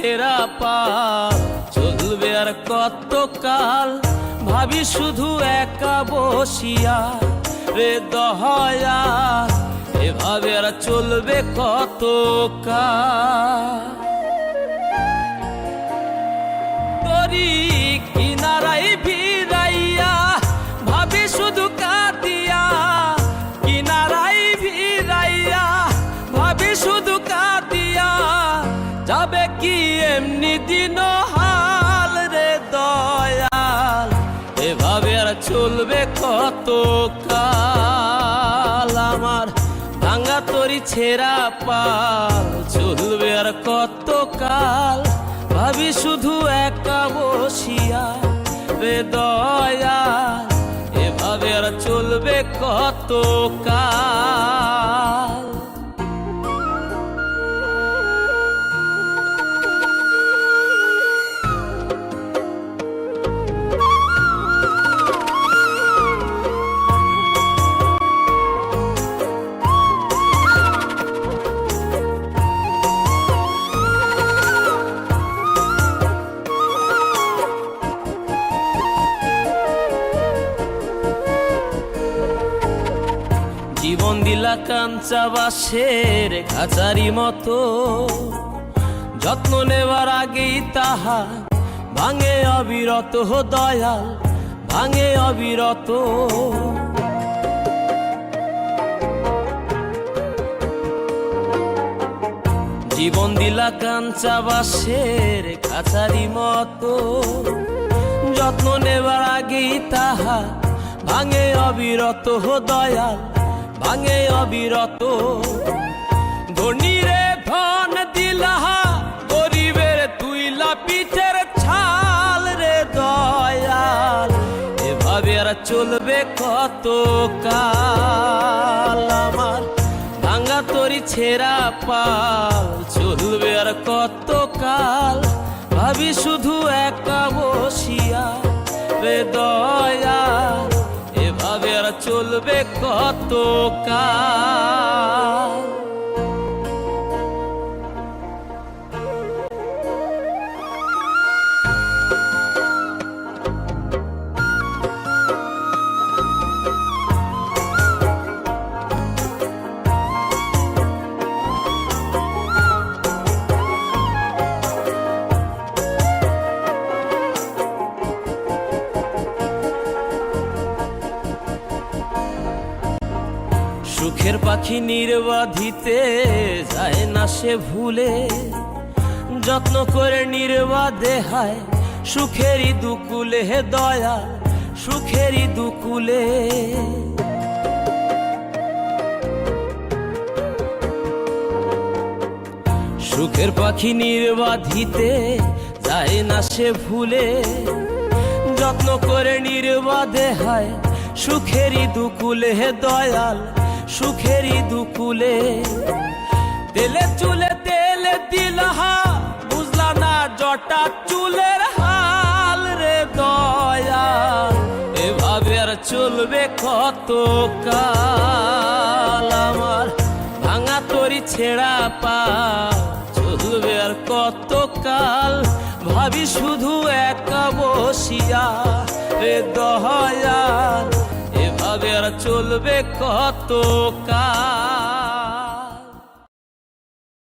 ছেঁড়া পাল চলবে আর কত কাল, ভাবি শুধু একা বসিয়া রে দয়াল, এভাবে আর চলবে কত কাল। তরি কিনারাই ভিড়াইয়া ভাবি শুধু কাঁদিয়া, কিনারাই ভিড়াইয়া ভাবি শুধু কাঁদিয়া, যাবে কি এমনি দিন হাল রে দয়াল, এভাবে আর চলবে কত কাল। আমার ভাঙা তরি ছেঁড়া পাল চলবে আর কত কাল, ভাবি শুধু একা বসিয়া রে দয়াল, এভাবে আর চলবে কত কাল। জীবন দিলা কাঞ্চা বাঁশের খাঁচারি মতো, যত্ন নেবার আগেই তাহা ভাঙে অবিরত দয়াল, ভাঙে অবিরত। জীবন দিলা কাঞ্চা বাঁশের খাঁচারি মতো, যত্ন নেবার আগেই তাহা ভাঙে অবিরত দয়াল, ভাঙে অবিরত। ধনীরে ধন দিলা গরিবের তুইলা পিঠের ছাল রে দয়াল, এভাবে আর চলবে কত কাল। আমার ভাঙা তরি ছেঁড়া পাল চলবে আর কত কাল, ভাবি শুধু একা বসিয়া রে দয়াল, এভাবে আর চলবে কত কাল। সুখের পাখি নির্বাধিতে যায় না সে ভুলে, যত্ন করে নির্বাধে হায় সুখেরই দুকুলে হে দয়াল, সুখেরই দুকুলে। সুখের পাখি নির্বাধিতে যায় না সে ভুলে, যত্ন করে নির্বাধে হায় সুখেরই দুকুলে হে দয়াল, সুখেরই দুকুলে। তেলে চুলে তেলে দিলহা বুঝলা না জটা চুলের হাল রে দয়াল, এভাবে আর চলবে কত কাল। আমার ভাঙা তরি ছেঁড়া পাল চলবে আর কত কাল, ভাবি শুধু একা বসিয়া রে দয়াল, এভাবে আর চলবে কত কাল।